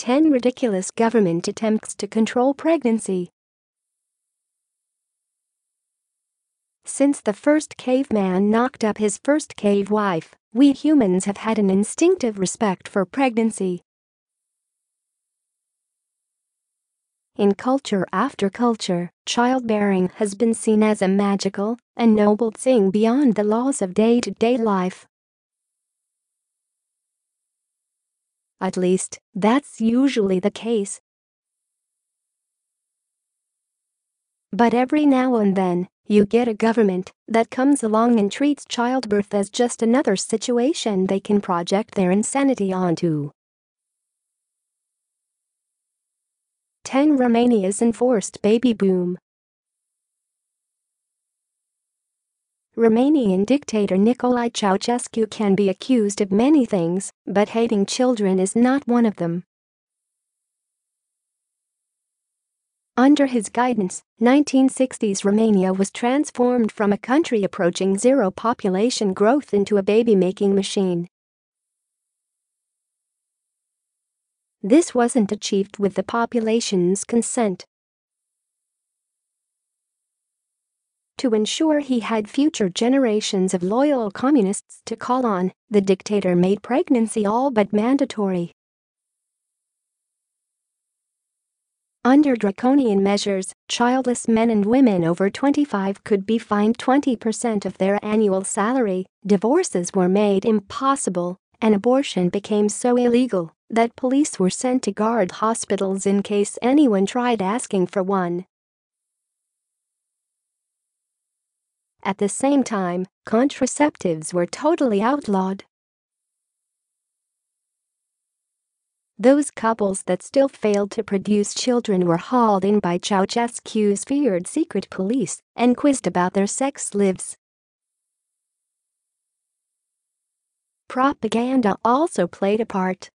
10 ridiculous government attempts to control pregnancy. Since the first caveman knocked up his first cave wife, we humans have had an instinctive respect for pregnancy. In culture after culture, childbearing has been seen as a magical and noble thing beyond the laws of day-to-day life. At least, that's usually the case. But every now and then, you get a government that comes along and treats childbirth as just another situation they can project their insanity onto. 10 Romania's enforced baby boom. Romanian dictator Nicolae Ceausescu can be accused of many things, but hating children is not one of them. Under his guidance, 1960s Romania was transformed from a country approaching zero population growth into a baby-making machine. This wasn't achieved with the population's consent. To ensure he had future generations of loyal communists to call on, the dictator made pregnancy all but mandatory. Under draconian measures, childless men and women over 25 could be fined 20% of their annual salary, divorces were made impossible, and abortion became so illegal that police were sent to guard hospitals in case anyone tried asking for one. At the same time, contraceptives were totally outlawed. Those couples that still failed to produce children were hauled in by Ceausescu's feared secret police and quizzed about their sex lives. Propaganda also played a part.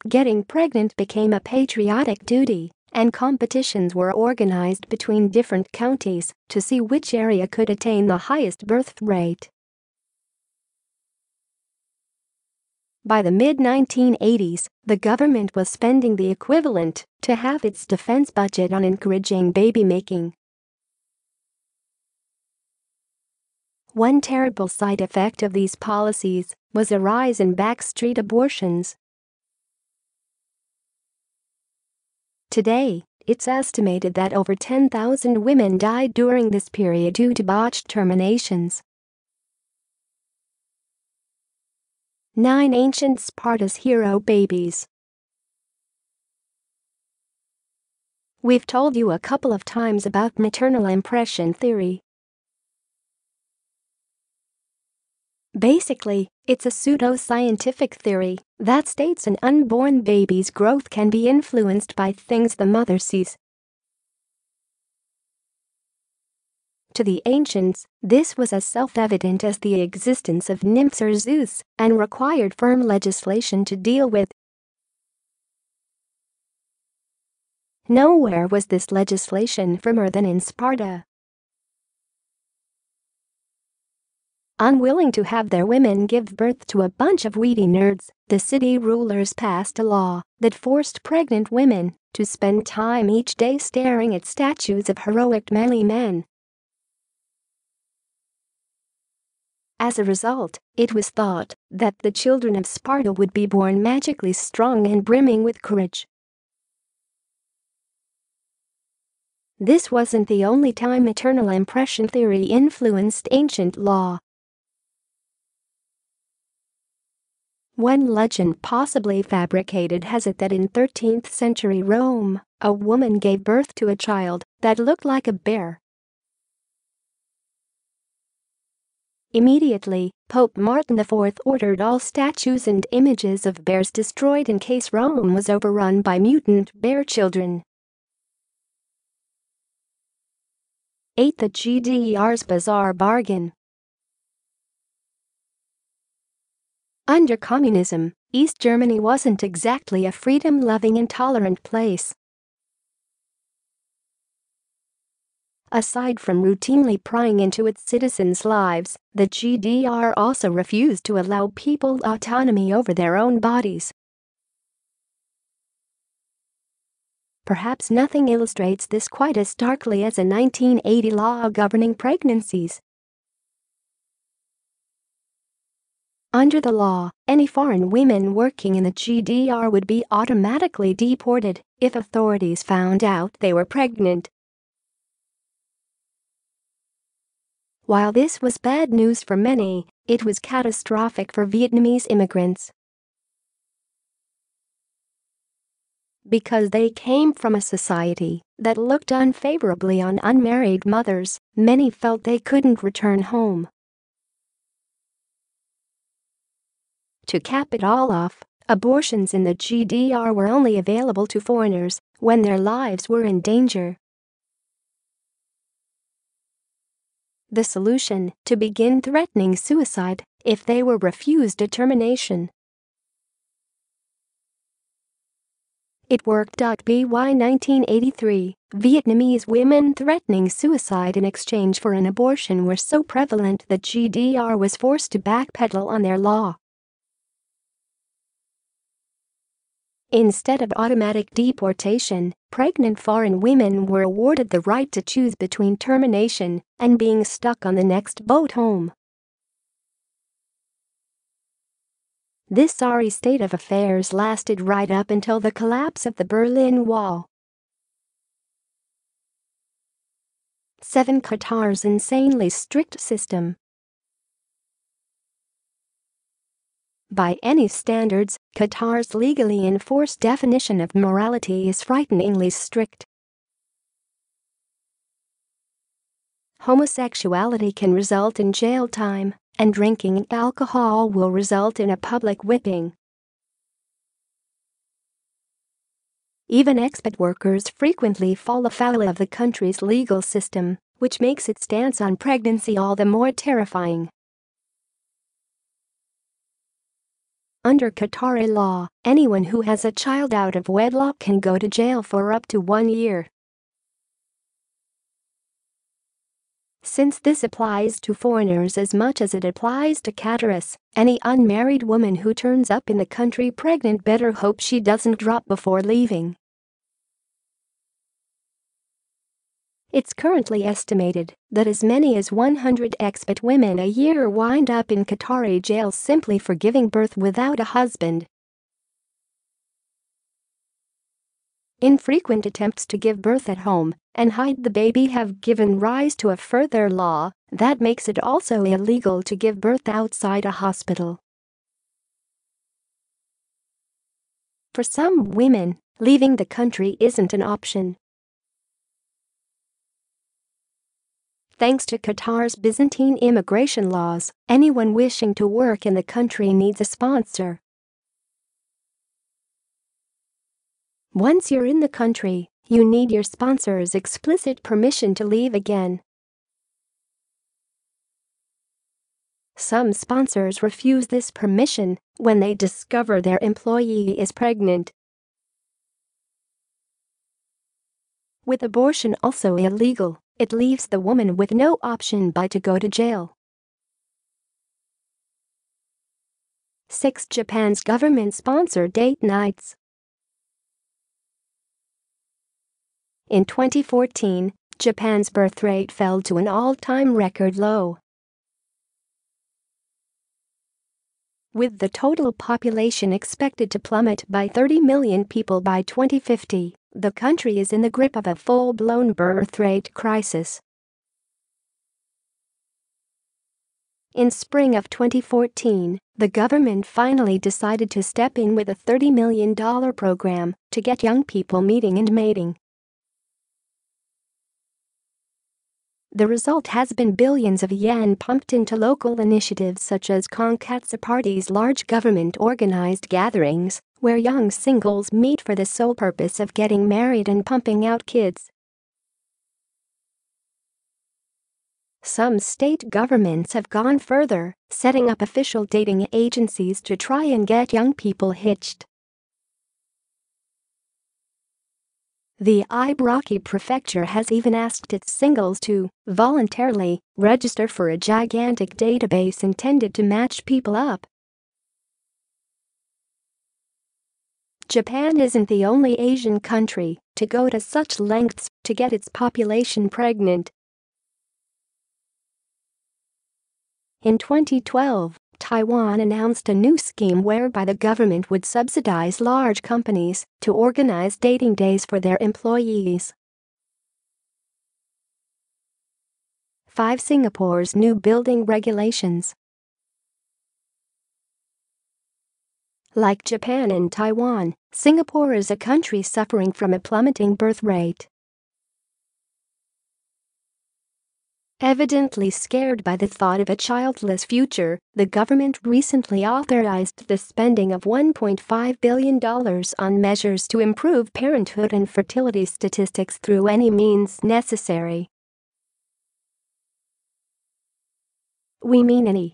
Getting pregnant became a patriotic duty, and competitions were organized between different counties to see which area could attain the highest birth rate. By the mid-1980s, the government was spending the equivalent to half its defense budget on encouraging baby-making. One terrible side effect of these policies was a rise in backstreet abortions. Today, it's estimated that over 10,000 women died during this period due to botched terminations. 9 Ancient Sparta's hero babies. We've told you a couple of times about maternal impression theory. Basically, it's a pseudo-scientific theory that states an unborn baby's growth can be influenced by things the mother sees. To the ancients, this was as self-evident as the existence of nymphs or Zeus and required firm legislation to deal with. Nowhere was this legislation firmer than in Sparta. Unwilling to have their women give birth to a bunch of weedy nerds, the city rulers passed a law that forced pregnant women to spend time each day staring at statues of heroic manly men. As a result, it was thought that the children of Sparta would be born magically strong and brimming with courage. This wasn't the only time maternal impression theory influenced ancient law. One legend, possibly fabricated, has it that in 13th century Rome, a woman gave birth to a child that looked like a bear. Immediately, Pope Martin IV ordered all statues and images of bears destroyed in case Rome was overrun by mutant bear children. 8. The GDR's bizarre bargain. Under communism, East Germany wasn't exactly a freedom-loving and tolerant place. Aside from routinely prying into its citizens' lives, the GDR also refused to allow people autonomy over their own bodies. Perhaps nothing illustrates this quite as starkly as a 1980 law governing pregnancies. Under the law, any foreign women working in the GDR would be automatically deported if authorities found out they were pregnant. While this was bad news for many, it was catastrophic for Vietnamese immigrants. Because they came from a society that looked unfavorably on unmarried mothers, many felt they couldn't return home. To cap it all off, abortions in the GDR were only available to foreigners when their lives were in danger. The solution: to begin threatening suicide if they were refused a termination. It worked. By 1983, Vietnamese women threatening suicide in exchange for an abortion were so prevalent that GDR was forced to backpedal on their law. Instead of automatic deportation, pregnant foreign women were awarded the right to choose between termination and being stuck on the next boat home. This sorry state of affairs lasted right up until the collapse of the Berlin Wall. 7. Qatar's insanely strict system. By any standards, Qatar's legally enforced definition of morality is frighteningly strict. Homosexuality can result in jail time, and drinking alcohol will result in a public whipping. Even expat workers frequently fall afoul of the country's legal system, which makes its stance on pregnancy all the more terrifying. Under Qatari law, anyone who has a child out of wedlock can go to jail for up to 1 year. Since this applies to foreigners as much as it applies to Qataris, any unmarried woman who turns up in the country pregnant better hope she doesn't drop before leaving. It's currently estimated that as many as 100 expat women a year wind up in Qatari jails simply for giving birth without a husband. Infrequent attempts to give birth at home and hide the baby have given rise to a further law that makes it also illegal to give birth outside a hospital. For some women, leaving the country isn't an option. Thanks to Qatar's Byzantine immigration laws, anyone wishing to work in the country needs a sponsor. Once you're in the country, you need your sponsor's explicit permission to leave again. Some sponsors refuse this permission when they discover their employee is pregnant. With abortion also illegal, it leaves the woman with no option but to go to jail. 6. Japan's government-sponsored date nights. In 2014, Japan's birth rate fell to an all-time record low. With the total population expected to plummet by 30 million people by 2050, the country is in the grip of a full-blown birth rate crisis. In spring of 2014, the government finally decided to step in with a $30 million program to get young people meeting and mating. The result has been billions of yen pumped into local initiatives such as Konkatsu parties, large government-organized gatherings where young singles meet for the sole purpose of getting married and pumping out kids. Some state governments have gone further, setting up official dating agencies to try and get young people hitched. The Ibaraki prefecture has even asked its singles to voluntarily register for a gigantic database intended to match people up. Japan isn't the only Asian country to go to such lengths to get its population pregnant. In 2012, Taiwan announced a new scheme whereby the government would subsidize large companies to organize dating days for their employees. 5. Singapore's new building regulations. Like Japan and Taiwan, Singapore is a country suffering from a plummeting birth rate. Evidently scared by the thought of a childless future, the government recently authorized the spending of $1.5 billion on measures to improve parenthood and fertility statistics through any means necessary. We mean any.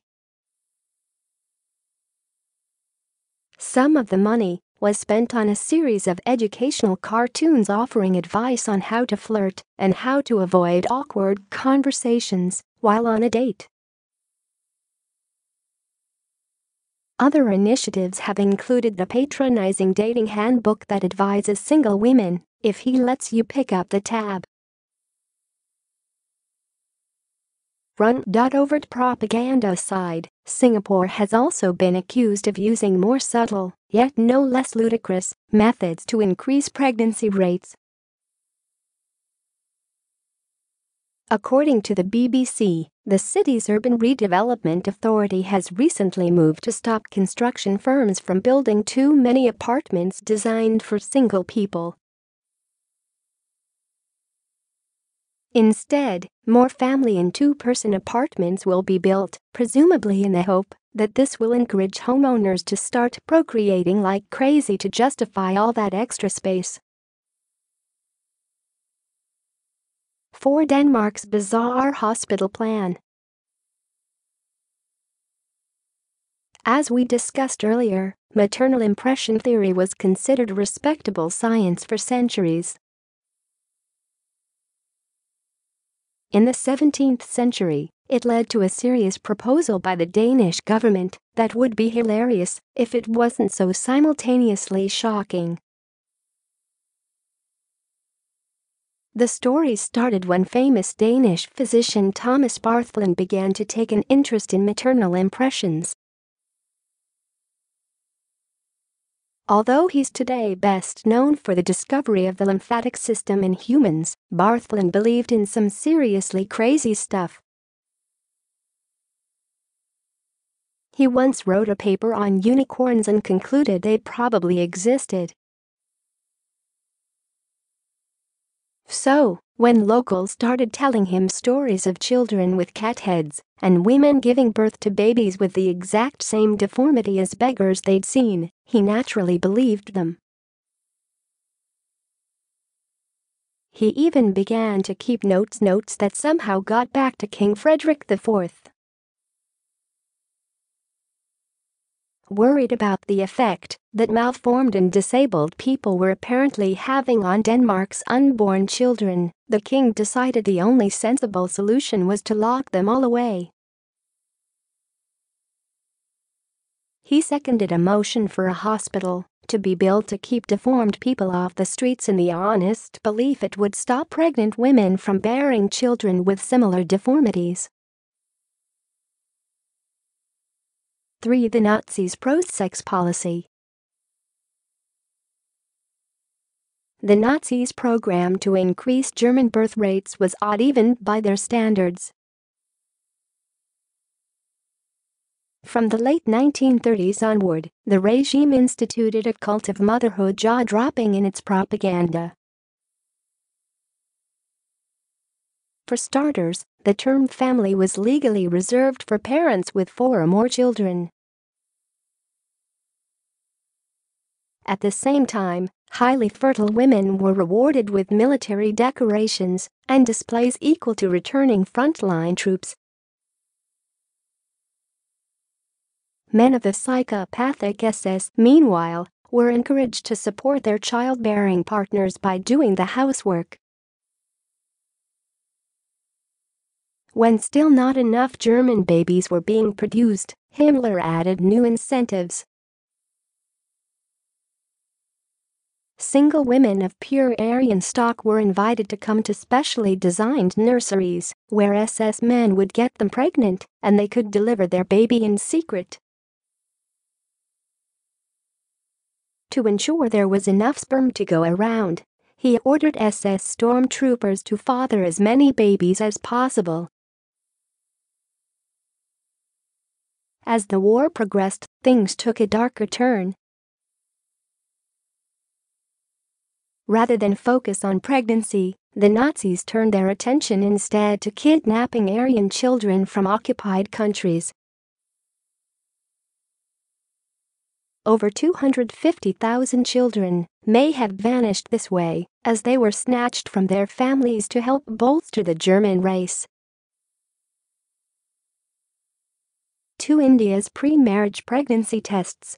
Some of the money was spent on a series of educational cartoons offering advice on how to flirt and how to avoid awkward conversations while on a date. Other initiatives have included the patronizing dating handbook that advises single women if he lets you pick up the tab. Overt propaganda aside, Singapore has also been accused of using more subtle, yet no less ludicrous, methods to increase pregnancy rates. According to the BBC, the city's Urban Redevelopment Authority has recently moved to stop construction firms from building too many apartments designed for single people. Instead, more family and two-person apartments will be built, presumably in the hope that this will encourage homeowners to start procreating like crazy to justify all that extra space. 4. Denmark's bizarre hospital plan. As we discussed earlier, maternal impression theory was considered respectable science for centuries. In the 17th century, it led to a serious proposal by the Danish government that would be hilarious if it wasn't so simultaneously shocking. The story started when famous Danish physician Thomas Bartholin began to take an interest in maternal impressions. Although he's today best known for the discovery of the lymphatic system in humans, Bartholin believed in some seriously crazy stuff. He once wrote a paper on unicorns and concluded they probably existed. So, when locals started telling him stories of children with cat heads and women giving birth to babies with the exact same deformity as beggars they'd seen, he naturally believed them. He even began to keep notes that somehow got back to King Frederick IV. Worried about the effect that malformed and disabled people were apparently having on Denmark's unborn children, the king decided the only sensible solution was to lock them all away. He seconded a motion for a hospital to be built to keep deformed people off the streets in the honest belief it would stop pregnant women from bearing children with similar deformities. 3. The Nazis' pro-sex policy. The Nazis' program to increase German birth rates was odd even by their standards. From the late 1930s onward, the regime instituted a cult of motherhood, jaw-dropping in its propaganda. For starters, the term family was legally reserved for parents with 4 or more children. At the same time, highly fertile women were rewarded with military decorations and displays equal to returning frontline troops. Men of the psychopathic SS, meanwhile, were encouraged to support their childbearing partners by doing the housework. When still not enough German babies were being produced, Himmler added new incentives. Single women of pure Aryan stock were invited to come to specially designed nurseries, where SS men would get them pregnant, and they could deliver their baby in secret. To ensure there was enough sperm to go around, he ordered SS stormtroopers to father as many babies as possible. As the war progressed, things took a darker turn. Rather than focus on pregnancy, the Nazis turned their attention instead to kidnapping Aryan children from occupied countries. Over 250,000 children may have vanished this way, as they were snatched from their families to help bolster the German race. To India's pre-marriage pregnancy tests.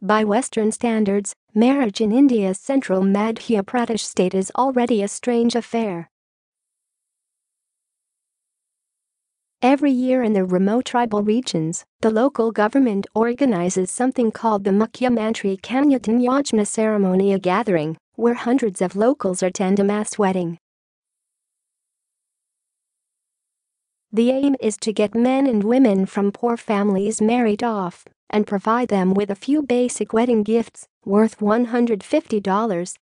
By Western standards, marriage in India's central Madhya Pradesh state is already a strange affair. Every year in the remote tribal regions, the local government organizes something called the Mukhyamantri Kanyatan Yajna ceremony, a gathering where hundreds of locals attend a mass wedding. The aim is to get men and women from poor families married off and provide them with a few basic wedding gifts worth $150.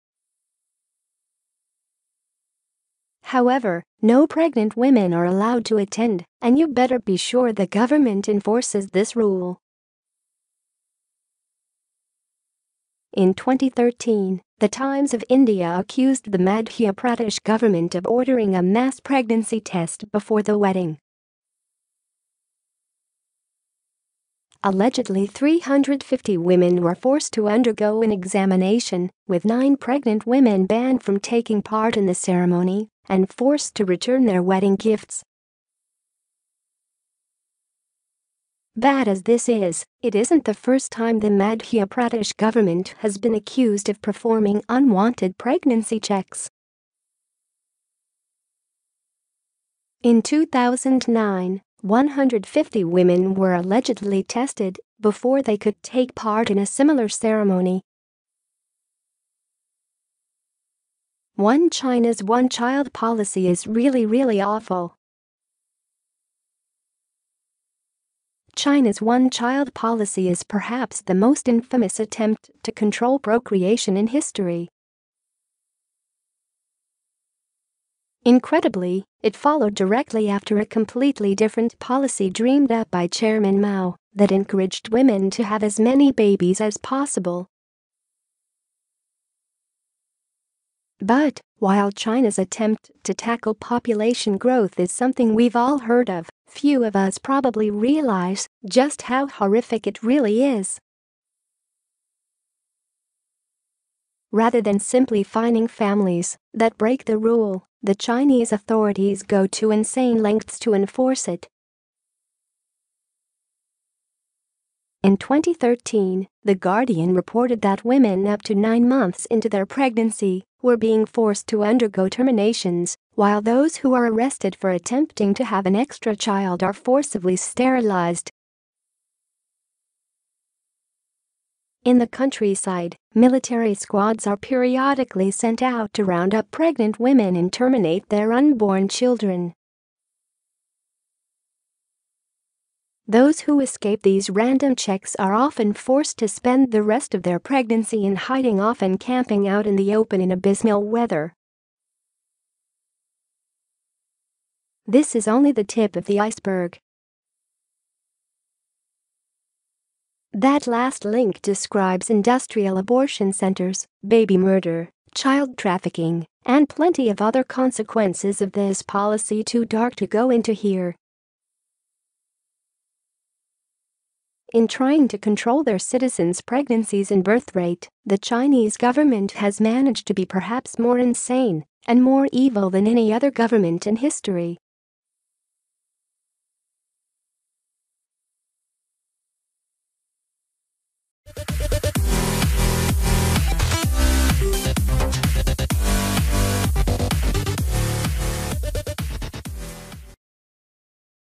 However, no pregnant women are allowed to attend, and you better be sure the government enforces this rule. In 2013, the Times of India accused the Madhya Pradesh government of ordering a mass pregnancy test before the wedding. Allegedly, 350 women were forced to undergo an examination, with 9 pregnant women banned from taking part in the ceremony and forced to return their wedding gifts. Bad as this is, it isn't the first time the Madhya Pradesh government has been accused of performing unwanted pregnancy checks. In 2009, 150 women were allegedly tested before they could take part in a similar ceremony. China's one-child policy is really awful. China's one-child policy is perhaps the most infamous attempt to control procreation in history. Incredibly, it followed directly after a completely different policy dreamed up by Chairman Mao that encouraged women to have as many babies as possible. But, while China's attempt to tackle population growth is something we've all heard of, few of us probably realize just how horrific it really is. Rather than simply fining families that break the rule, the Chinese authorities go to insane lengths to enforce it. In 2013, The Guardian reported that women up to 9 months into their pregnancy were being forced to undergo terminations, while those who are arrested for attempting to have an extra child are forcibly sterilized. In the countryside, military squads are periodically sent out to round up pregnant women and terminate their unborn children. Those who escape these random checks are often forced to spend the rest of their pregnancy in hiding, often camping out in the open in abysmal weather. This is only the tip of the iceberg. That last link describes industrial abortion centers, baby murder, child trafficking, and plenty of other consequences of this policy too dark to go into here. In trying to control their citizens' pregnancies and birth rate, the Chinese government has managed to be perhaps more insane and more evil than any other government in history.